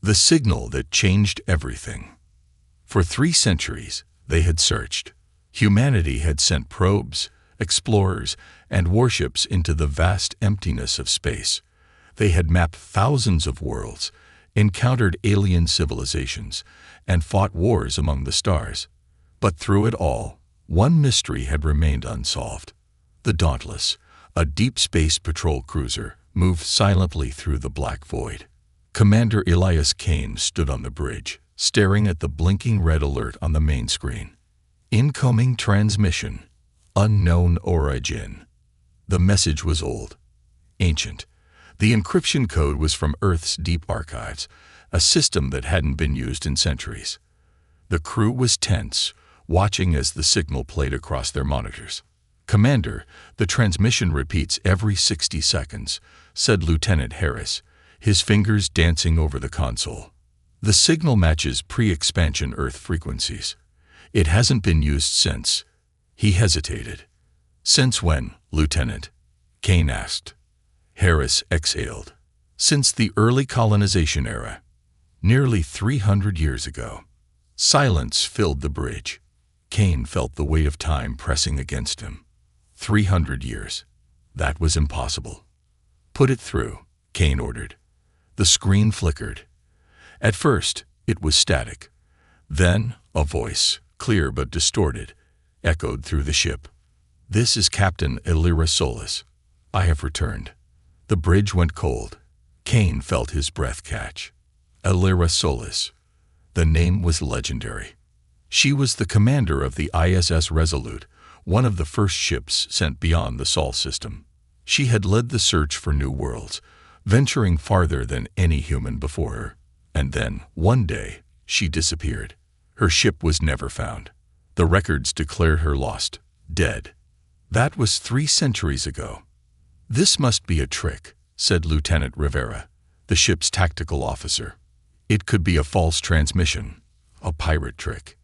The signal that changed everything. For 3 centuries, they had searched. Humanity had sent probes, explorers, and warships into the vast emptiness of space. They had mapped thousands of worlds, encountered alien civilizations, and fought wars among the stars. But through it all, one mystery had remained unsolved. The Dauntless, a deep space patrol cruiser, moved silently through the black void. Commander Elias Kane stood on the bridge, staring at the blinking red alert on the main screen. Incoming transmission. Unknown origin. The message was old, ancient. The encryption code was from Earth's deep archives, a system that hadn't been used in centuries. The crew was tense, watching as the signal played across their monitors. "Commander, the transmission repeats every 60 seconds, said Lieutenant Harris, his fingers dancing over the console. "The signal matches pre-expansion Earth frequencies. It hasn't been used since." He hesitated. "Since when, Lieutenant?" Kane asked. Harris exhaled. "Since the early colonization era. Nearly 300 years ago." Silence filled the bridge. Kane felt the weight of time pressing against him. 300 years. That was impossible. "Put it through," Kane ordered. The screen flickered. At first, it was static. Then, a voice, clear but distorted, echoed through the ship. "This is Captain Elira Solis. I have returned." The bridge went cold. Kane felt his breath catch. Elira Solis. The name was legendary. She was the commander of the ISS Resolute, one of the first ships sent beyond the Sol system. She had led the search for new worlds, venturing farther than any human before her. And then, one day, she disappeared. Her ship was never found. The records declared her lost, dead. That was 3 centuries ago. "This must be a trick," said Lieutenant Rivera, the ship's tactical officer. "It could be a false transmission, a pirate trick."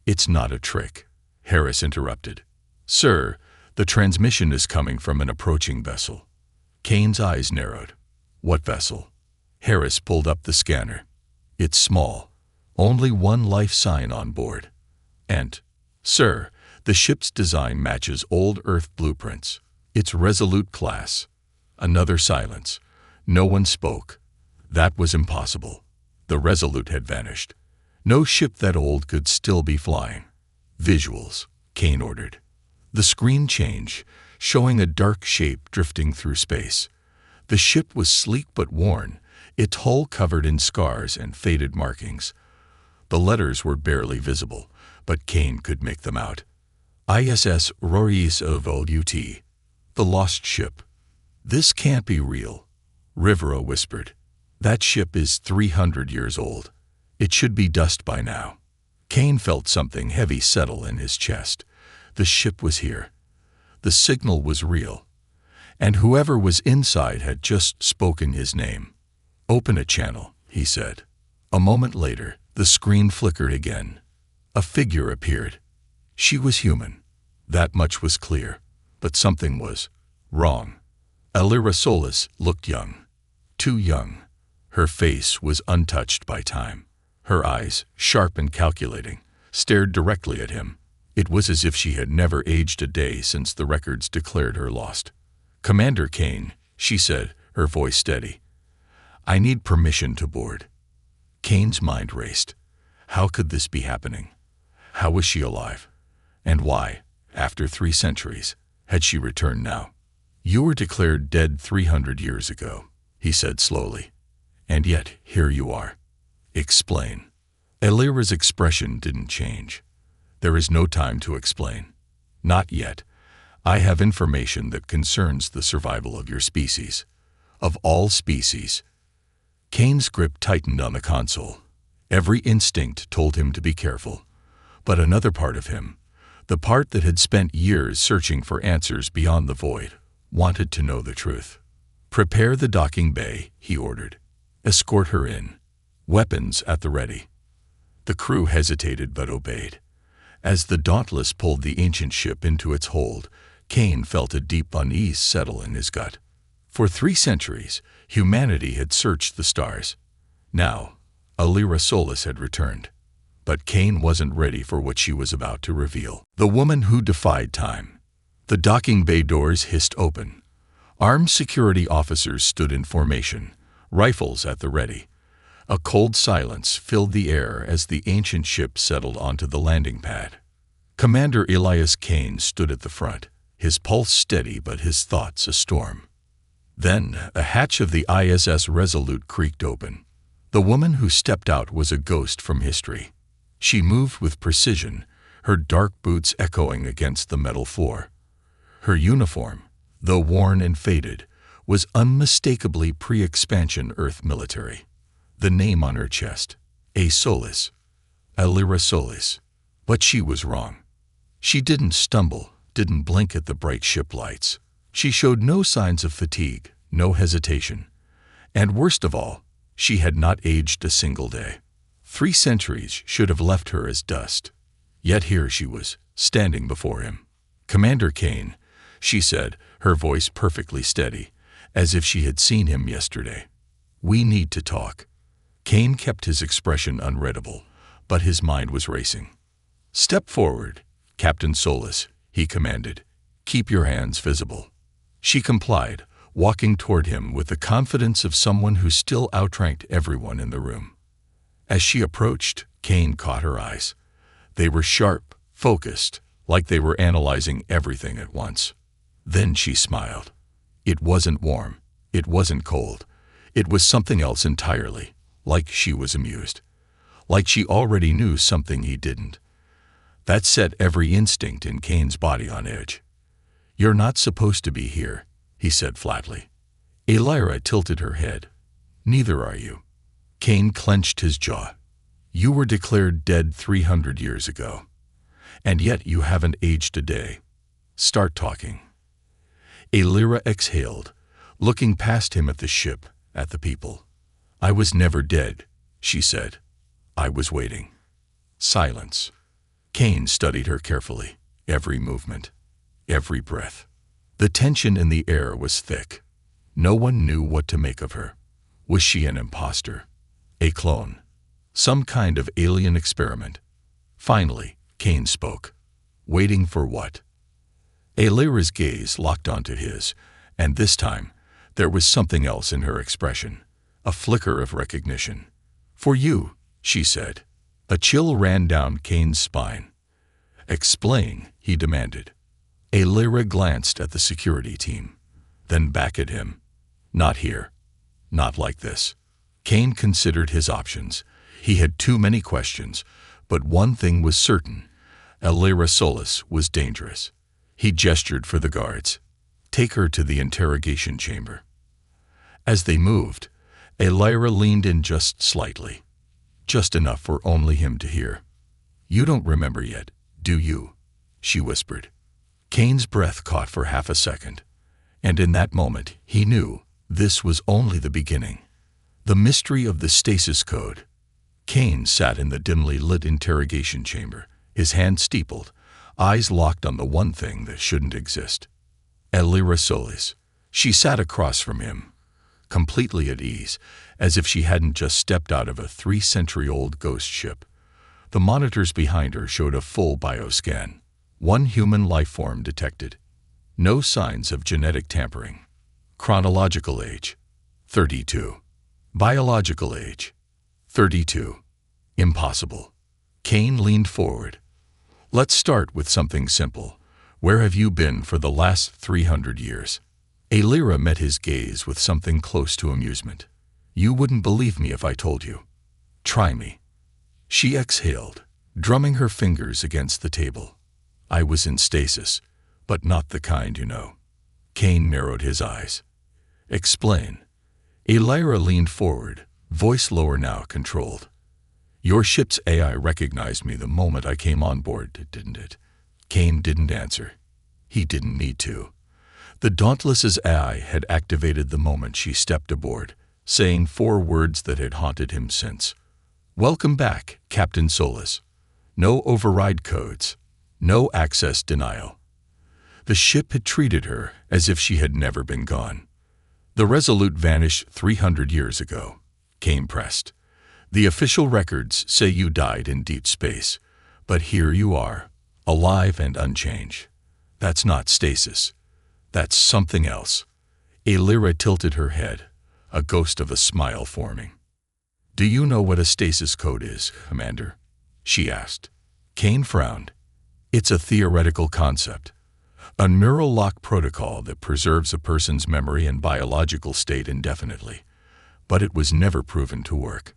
"It's not a trick," Harris interrupted. "Sir, the transmission is coming from an approaching vessel." Kane's eyes narrowed. "What vessel?" Harris pulled up the scanner. "It's small. Only one life sign on board. And, sir, the ship's design matches old Earth blueprints. It's Resolute class." Another silence. No one spoke. That was impossible. The Resolute had vanished. No ship that old could still be flying. "Visuals," Kane ordered. The screen changed, showing a dark shape drifting through space. The ship was sleek but worn, its hull covered in scars and faded markings. The letters were barely visible, but Kane could make them out. ISS Roriz Evolut, the lost ship. "This can't be real," Rivera whispered. "That ship is 300 years old. It should be dust by now." Kane felt something heavy settle in his chest. The ship was here. The signal was real. And whoever was inside had just spoken his name. "Open a channel," he said. A moment later, the screen flickered again. A figure appeared. She was human. That much was clear. But something was wrong. Elira Solis looked young. Too young. Her face was untouched by time. Her eyes, sharp and calculating, stared directly at him. It was as if she had never aged a day since the records declared her lost. "Commander Kane," she said, her voice steady. "I need permission to board." Kane's mind raced. How could this be happening? How was she alive? And why, after 3 centuries, had she returned now? "You were declared dead 300 years ago," he said slowly. "And yet, here you are. Explain." Elira's expression didn't change. "There is no time to explain. Not yet. I have information that concerns the survival of your species. Of all species." Kane's grip tightened on the console. Every instinct told him to be careful. But another part of him, the part that had spent years searching for answers beyond the void, wanted to know the truth. "Prepare the docking bay," he ordered. "Escort her in. Weapons at the ready." The crew hesitated but obeyed. As the Dauntless pulled the ancient ship into its hold, Kane felt a deep unease settle in his gut. For 3 centuries, humanity had searched the stars. Now, Alira Solis had returned. But Kane wasn't ready for what she was about to reveal. The woman who defied time. The docking bay doors hissed open. Armed security officers stood in formation, rifles at the ready. A cold silence filled the air as the ancient ship settled onto the landing pad. Commander Elias Kane stood at the front, his pulse steady but his thoughts a storm. Then a hatch of the ISS Resolute creaked open. The woman who stepped out was a ghost from history. She moved with precision, her dark boots echoing against the metal floor. Her uniform, though worn and faded, was unmistakably pre-expansion Earth military. The name on her chest, A Solis, Alira Solis. But she was wrong. She didn't stumble, didn't blink at the bright ship lights. She showed no signs of fatigue, no hesitation. And worst of all, she had not aged a single day. 3 centuries should have left her as dust. Yet here she was, standing before him. "Commander Kane," she said, her voice perfectly steady, as if she had seen him yesterday. "We need to talk." Kane kept his expression unreadable, but his mind was racing. "Step forward, Captain Solis," he commanded. "Keep your hands visible." She complied, walking toward him with the confidence of someone who still outranked everyone in the room. As she approached, Kane caught her eyes. They were sharp, focused, like they were analyzing everything at once. Then she smiled. It wasn't warm. It wasn't cold. It was something else entirely, like she was amused. Like she already knew something he didn't. That set every instinct in Kane's body on edge. "You're not supposed to be here," he said flatly. Alira tilted her head. "Neither are you." Kane clenched his jaw. "You were declared dead 300 years ago. And yet you haven't aged a day. Start talking." Alira exhaled, looking past him at the ship, at the people. "I was never dead," she said. "I was waiting." Silence. Kane studied her carefully, every movement, every breath. The tension in the air was thick. No one knew what to make of her. Was she an imposter? A clone? Some kind of alien experiment? Finally, Kane spoke. Waiting for what? Alira's gaze locked onto his, and this time, there was something else in her expression, a flicker of recognition. "For you," she said. A chill ran down Kane's spine. "Explain," he demanded. Alira glanced at the security team, then back at him. "Not here. Not like this." Kane considered his options. He had too many questions, but one thing was certain. Alira Solis was dangerous. He gestured for the guards. "Take her to the interrogation chamber." As they moved, Alira leaned in just slightly, just enough for only him to hear. "You don't remember yet, do you?" she whispered. Kane's breath caught for half a second, and in that moment he knew this was only the beginning. The mystery of the stasis code. Kane sat in the dimly lit interrogation chamber, his hand steepled, eyes locked on the one thing that shouldn't exist. Alira Solis. She sat across from him, completely at ease, as if she hadn't just stepped out of a 3-century-old ghost ship. The monitors behind her showed a full bioscan. One human life form detected. No signs of genetic tampering. Chronological age, 32. Biological age, 32. Impossible. Kane leaned forward. "Let's start with something simple. Where have you been for the last 300 years? Alira met his gaze with something close to amusement. "You wouldn't believe me if I told you. Try me." She exhaled, drumming her fingers against the table. "I was in stasis, but not the kind you know." Kane narrowed his eyes. "Explain." Alira leaned forward, voice lower now, controlled. "Your ship's AI recognized me the moment I came on board, didn't it?" Kane didn't answer. He didn't need to. The Dauntless's AI had activated the moment she stepped aboard, saying 4 words that had haunted him since. "Welcome back, Captain Solis. No override codes. No access denial." The ship had treated her as if she had never been gone. "The Resolute vanished 300 years ago," Kane pressed. The official records say you died in deep space, but here you are, alive and unchanged. That's not stasis. That's something else. Elira tilted her head, a ghost of a smile forming. Do you know what a stasis code is, Commander? She asked. Kane frowned. It's a theoretical concept. A neural lock protocol that preserves a person's memory and biological state indefinitely. But it was never proven to work.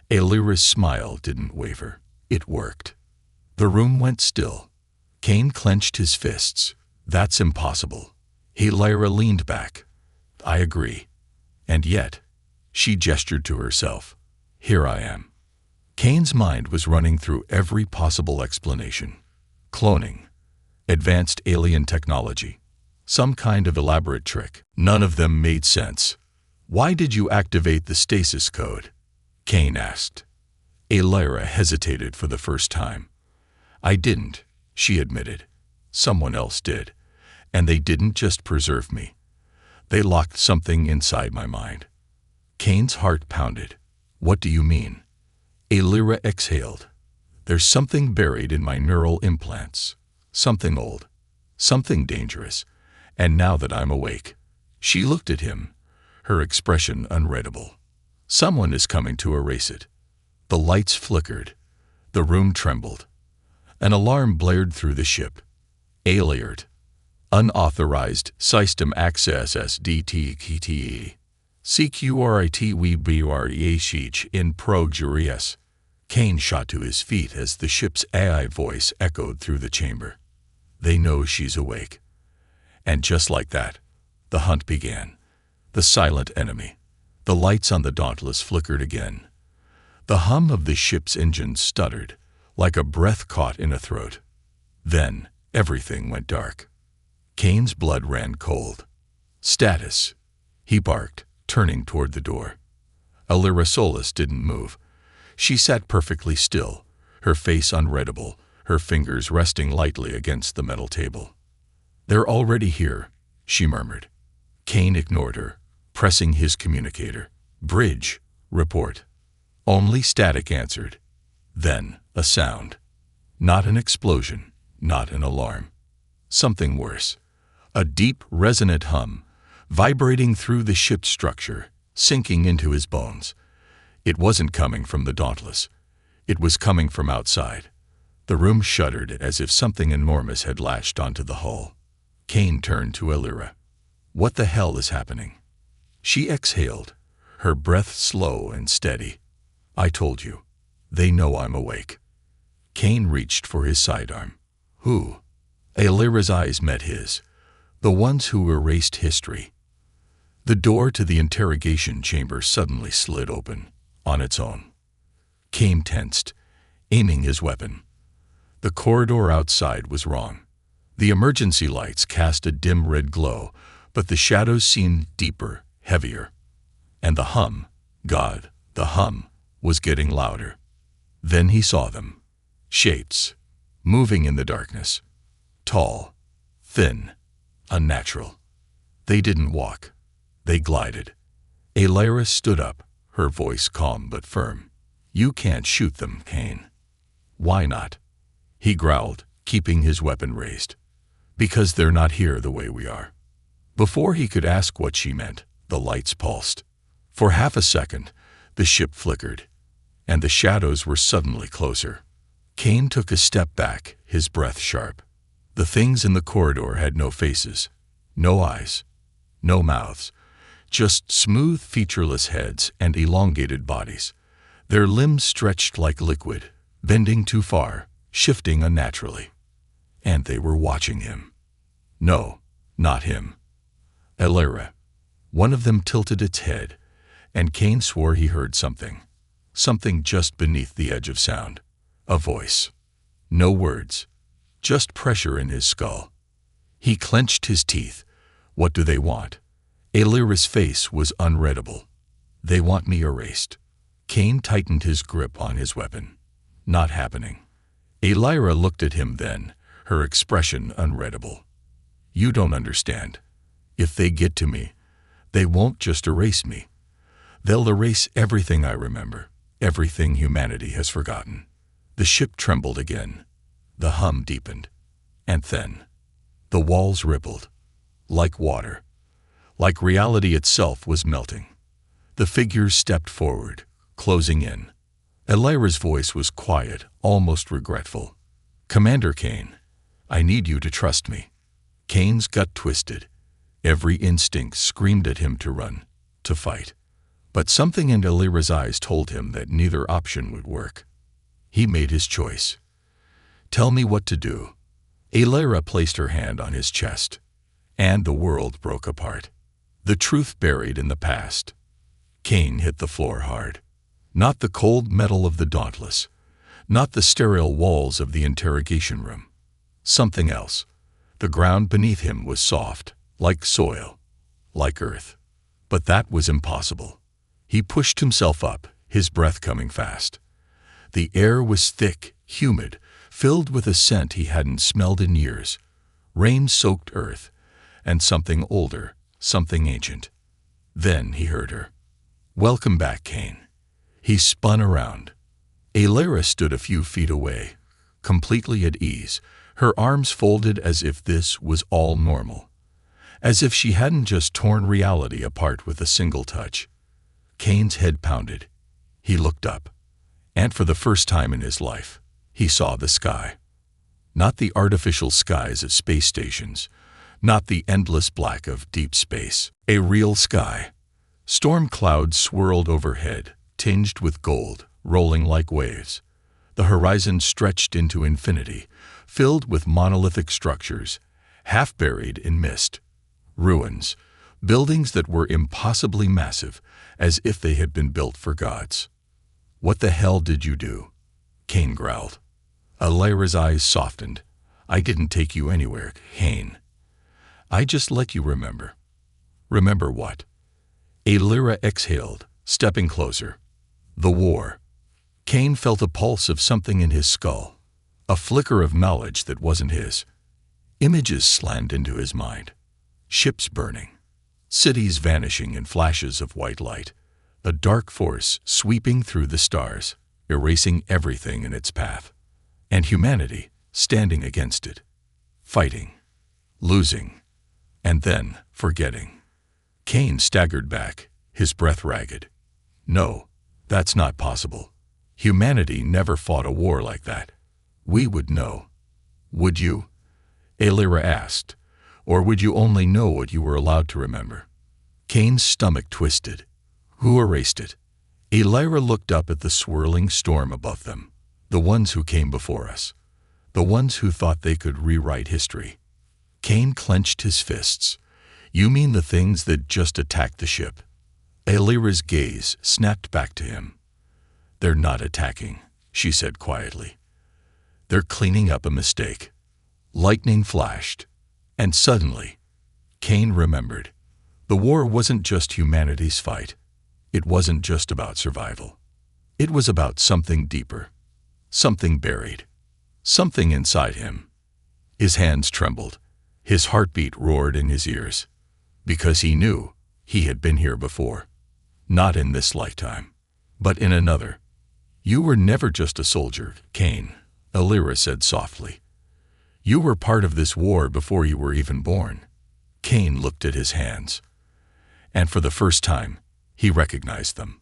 Elira's smile didn't waver. It worked. The room went still. Kane clenched his fists. That's impossible. Elira leaned back. I agree. And yet, she gestured to herself. Here I am. Kane's mind was running through every possible explanation. Cloning. Advanced alien technology. Some kind of elaborate trick. None of them made sense. Why did you activate the stasis code? Kane asked. Elira hesitated for the first time. I didn't, she admitted. Someone else did. And they didn't just preserve me. They locked something inside my mind. Kane's heart pounded. What do you mean? Elira exhaled. There's something buried in my neural implants. Something old. Something dangerous. And now that I'm awake. She looked at him, her expression unreadable. Someone is coming to erase it. The lights flickered. The room trembled. An alarm blared through the ship. Alert. Unauthorized system access SDTKTE. CQRITWBREH in progress. Kane shot to his feet as the ship's AI voice echoed through the chamber. They know she's awake. And just like that, the hunt began. The silent enemy. The lights on the Dauntless flickered again. The hum of the ship's engine stuttered, like a breath caught in a throat. Then, everything went dark. Kane's blood ran cold. Status, he barked, turning toward the door. Elira Solis didn't move. She sat perfectly still, her face unreadable, her fingers resting lightly against the metal table. They're already here, she murmured. Kane ignored her, pressing his communicator. Bridge, report. Only static answered. Then, a sound. Not an explosion, not an alarm. Something worse. A deep, resonant hum, vibrating through the ship's structure, sinking into his bones. It wasn't coming from the Dauntless. It was coming from outside. The room shuddered as if something enormous had latched onto the hull. Kane turned to Elira. What the hell is happening? She exhaled, her breath slow and steady. I told you. They know I'm awake. Kane reached for his sidearm. Who? Elira's eyes met his. The ones who erased history. The door to the interrogation chamber suddenly slid open, on its own. Kane tensed, aiming his weapon. The corridor outside was wrong. The emergency lights cast a dim red glow, but the shadows seemed deeper, heavier. And the hum, God, the hum, was getting louder. Then he saw them. Shapes, moving in the darkness. Tall, thin, unnatural. They didn't walk. They glided. Elira stood up, her voice calm but firm. You can't shoot them, Kane. Why not? He growled, keeping his weapon raised. Because they're not here the way we are. Before he could ask what she meant, the lights pulsed. For half a second, the ship flickered, and the shadows were suddenly closer. Kane took a step back, his breath sharp. The things in the corridor had no faces, no eyes, no mouths, just smooth, featureless heads and elongated bodies. Their limbs stretched like liquid, bending too far, shifting unnaturally. And they were watching him. No, not him. Elira. One of them tilted its head, and Kane swore he heard something. Something just beneath the edge of sound. A voice. No words. Just pressure in his skull. He clenched his teeth. What do they want? Elira's face was unreadable. They want me erased. Kane tightened his grip on his weapon. Not happening. Elira looked at him then, her expression unreadable. You don't understand. If they get to me, they won't just erase me. They'll erase everything I remember. everything humanity has forgotten. The ship trembled again. The hum deepened. And then, the walls rippled, like water, like reality itself was melting. The figures stepped forward, closing in. Elira's voice was quiet, almost regretful. "Commander Kane, I need you to trust me." Kane's gut twisted. Every instinct screamed at him to run, to fight. But something in Elira's eyes told him that neither option would work. He made his choice. "Tell me what to do." Elira placed her hand on his chest, and the world broke apart. The truth buried in the past. Kane hit the floor hard. Not the cold metal of the Dauntless, not the sterile walls of the interrogation room. Something else. The ground beneath him was soft, like soil, like earth. But that was impossible. He pushed himself up, his breath coming fast. The air was thick, humid, filled with a scent he hadn't smelled in years. Rain-soaked earth, and something older, something ancient. Then he heard her. "Welcome back, Kane." He spun around. Elira stood a few feet away, completely at ease, her arms folded as if this was all normal. As if she hadn't just torn reality apart with a single touch. Kane's head pounded. He looked up. And for the first time in his life, he saw the sky. Not the artificial skies of space stations, not the endless black of deep space. A real sky. Storm clouds swirled overhead, tinged with gold, rolling like waves. The horizon stretched into infinity, filled with monolithic structures, half buried in mist. Ruins, buildings that were impossibly massive, as if they had been built for gods. "What the hell did you do?" Kane growled. Elira's eyes softened. "I didn't take you anywhere, Kane. I just let you remember." "Remember what?" Elira exhaled, stepping closer. "The war." Kane felt a pulse of something in his skull, a flicker of knowledge that wasn't his. Images slammed into his mind. Ships burning, cities vanishing in flashes of white light, a dark force sweeping through the stars, erasing everything in its path. And humanity standing against it, fighting, losing, and then forgetting. Kane staggered back, his breath ragged. "No, that's not possible. Humanity never fought a war like that. We would know." "Would you?" Elira asked. "Or would you only know what you were allowed to remember?" Kane's stomach twisted. Who erased it? Elira looked up at the swirling storm above them. The ones who came before us. The ones who thought they could rewrite history. Kane clenched his fists. "You mean the things that just attacked the ship?" Elira's gaze snapped back to him. "They're not attacking," she said quietly. "They're cleaning up a mistake." Lightning flashed. And suddenly, Kane remembered. The war wasn't just humanity's fight. It wasn't just about survival. It was about something deeper. Something buried. Something inside him. His hands trembled. His heartbeat roared in his ears. Because he knew he had been here before. Not in this lifetime, but in another. "You were never just a soldier, Kane," Elira said softly. "You were part of this war before you were even born." Kane looked at his hands. And for the first time, he recognized them.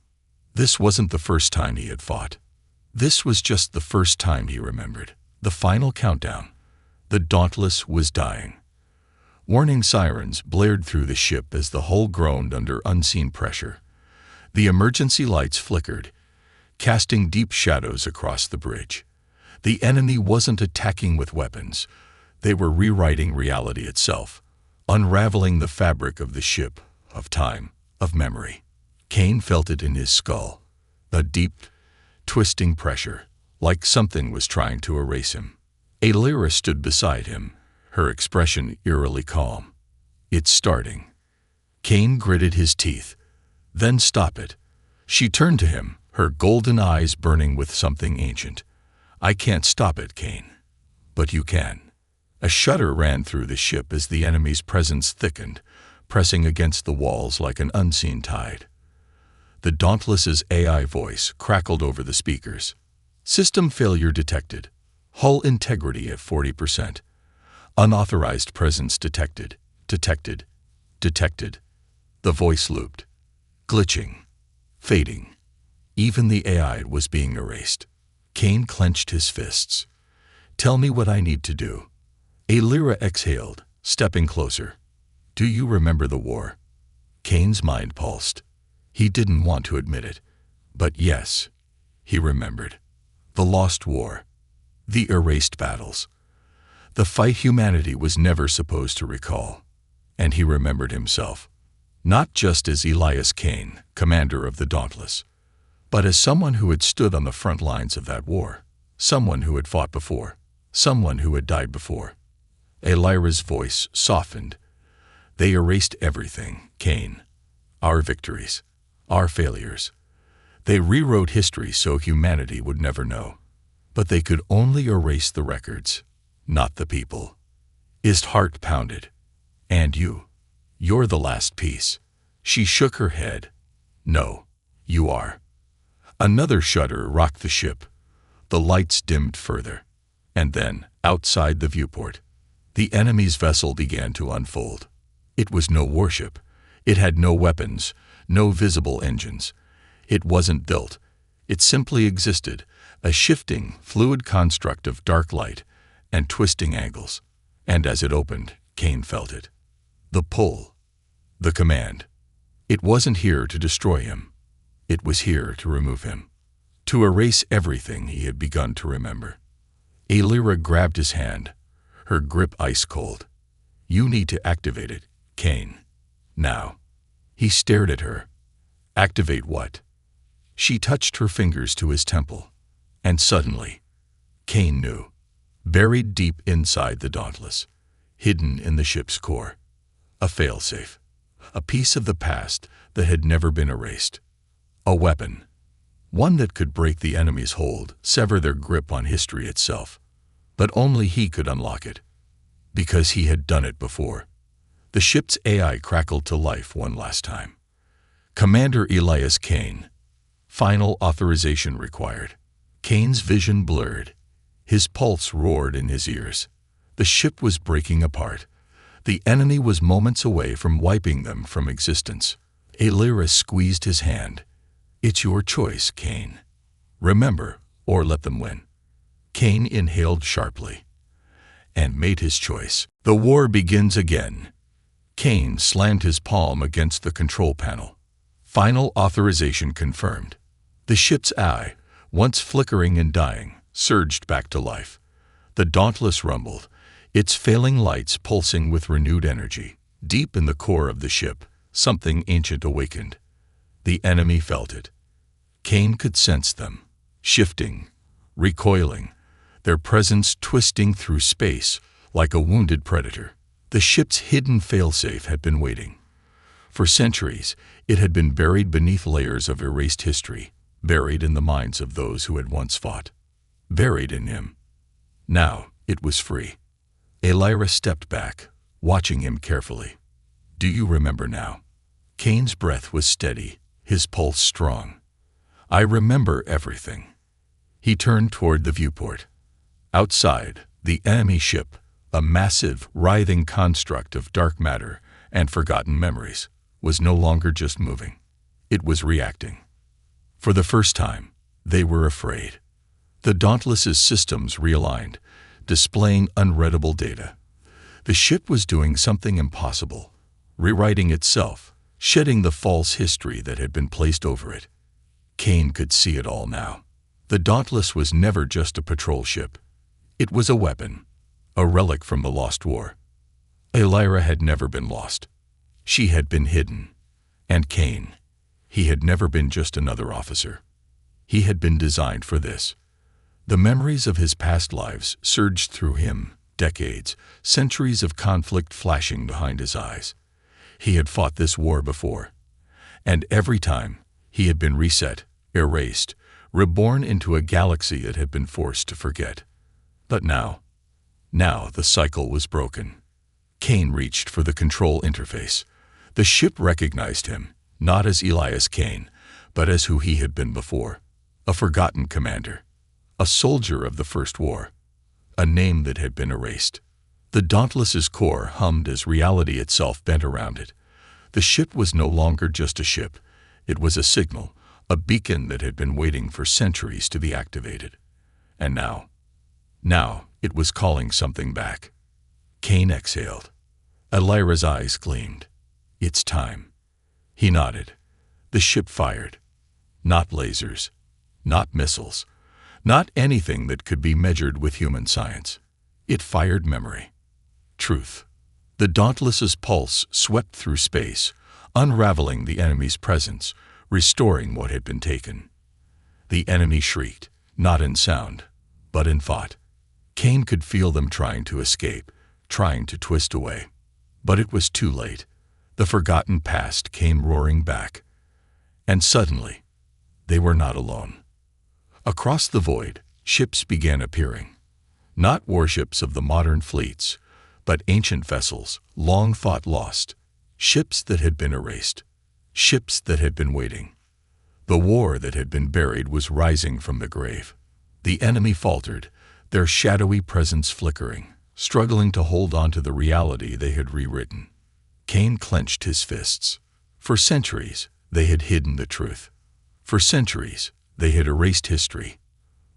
This wasn't the first time he had fought. This was just the first time he remembered. The final countdown. The Dauntless was dying. Warning sirens blared through the ship as the hull groaned under unseen pressure. The emergency lights flickered, casting deep shadows across the bridge. The enemy wasn't attacking with weapons. They were rewriting reality itself, unraveling the fabric of the ship, of time, of memory. Kane felt it in his skull, a deep, twisting pressure, like something was trying to erase him. Elira stood beside him, her expression eerily calm. "It's starting." Kane gritted his teeth. "Then stop it." She turned to him, her golden eyes burning with something ancient. "I can't stop it, Kane." "But you can." A shudder ran through the ship as the enemy's presence thickened, pressing against the walls like an unseen tide. The Dauntless's AI voice crackled over the speakers. System failure detected. Hull integrity at 40%. Unauthorized presence detected. Detected. Detected. The voice looped. Glitching. Fading. Even the AI was being erased. Kane clenched his fists. Tell me what I need to do. Lyra exhaled, stepping closer. Do you remember the war? Kane's mind pulsed. He didn't want to admit it, but yes, he remembered. The lost war. The erased battles. The fight humanity was never supposed to recall. And he remembered himself. Not just as Elias Kane, commander of the Dauntless, but as someone who had stood on the front lines of that war. Someone who had fought before. Someone who had died before. Lyra's voice softened. They erased everything, Kane. Our victories. Our failures. They rewrote history so humanity would never know. But they could only erase the records, not the people. His heart pounded. And you. You're the last piece. She shook her head. No, you are. Another shudder rocked the ship. The lights dimmed further. And then, outside the viewport, the enemy's vessel began to unfold. It was no warship. It had no weapons, no visible engines. It wasn't built. It simply existed, a shifting, fluid construct of dark light and twisting angles. And as it opened, Kane felt it. The pull. The command. It wasn't here to destroy him. It was here to remove him. To erase everything he had begun to remember. Lyra grabbed his hand, her grip ice cold. You need to activate it, Kane. Now. He stared at her. Activate what? She touched her fingers to his temple. And suddenly, Kane knew. Buried deep inside the Dauntless, hidden in the ship's core. A failsafe. A piece of the past that had never been erased. A weapon. One that could break the enemy's hold, sever their grip on history itself. But only he could unlock it. Because he had done it before. The ship's AI crackled to life one last time. Commander Elias Kane. Final authorization required. Kane's vision blurred. His pulse roared in his ears. The ship was breaking apart. The enemy was moments away from wiping them from existence. Lyra squeezed his hand. It's your choice, Kane. Remember, or let them win. Kane inhaled sharply. And made his choice. The war begins again. Kane slammed his palm against the control panel. Final authorization confirmed. The ship's eye, once flickering and dying, surged back to life. The Dauntless rumbled, its failing lights pulsing with renewed energy. Deep in the core of the ship, something ancient awakened. The enemy felt it. Kane could sense them, shifting, recoiling, their presence twisting through space like a wounded predator. The ship's hidden failsafe had been waiting. For centuries, it had been buried beneath layers of erased history, buried in the minds of those who had once fought. Buried in him. Now, it was free. Lyra stepped back, watching him carefully. Do you remember now? Kane's breath was steady, his pulse strong. I remember everything. He turned toward the viewport. Outside, the enemy ship, a massive, writhing construct of dark matter and forgotten memories, was no longer just moving. It was reacting. For the first time, they were afraid. The Dauntless's systems realigned, displaying unreadable data. The ship was doing something impossible, rewriting itself, shedding the false history that had been placed over it. Kane could see it all now. The Dauntless was never just a patrol ship. It was a weapon, a relic from the lost war. Lyra had never been lost. She had been hidden. And Kane, he had never been just another officer. He had been designed for this. The memories of his past lives surged through him, decades, centuries of conflict flashing behind his eyes. He had fought this war before. And every time, he had been reset, erased, reborn into a galaxy it had been forced to forget. But now the cycle was broken. Kane reached for the control interface. The ship recognized him, not as Elias Kane, but as who he had been before, a forgotten commander, a soldier of the First War, a name that had been erased. The Dauntless's core hummed as reality itself bent around it. The ship was no longer just a ship. It was a signal, a beacon that had been waiting for centuries to be activated. And now it was calling something back. Kane exhaled. Elira's eyes gleamed. It's time. He nodded. The ship fired. Not lasers, not missiles, not anything that could be measured with human science. It fired memory. Truth. The Dauntless's pulse swept through space, unraveling the enemy's presence, restoring what had been taken. The enemy shrieked, not in sound, but in thought. Kane could feel them trying to escape, trying to twist away. But it was too late. The forgotten past came roaring back. And suddenly, they were not alone. Across the void, ships began appearing. Not warships of the modern fleets, but ancient vessels, long thought lost. Ships that had been erased. Ships that had been waiting. The war that had been buried was rising from the grave. The enemy faltered, their shadowy presence flickering, struggling to hold on to the reality they had rewritten. Kane clenched his fists. For centuries, they had hidden the truth. For centuries, they had erased history.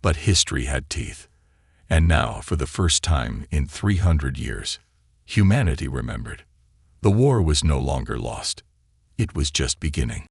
But history had teeth. And now, for the first time in 300 years, humanity remembered. The war was no longer lost. It was just beginning.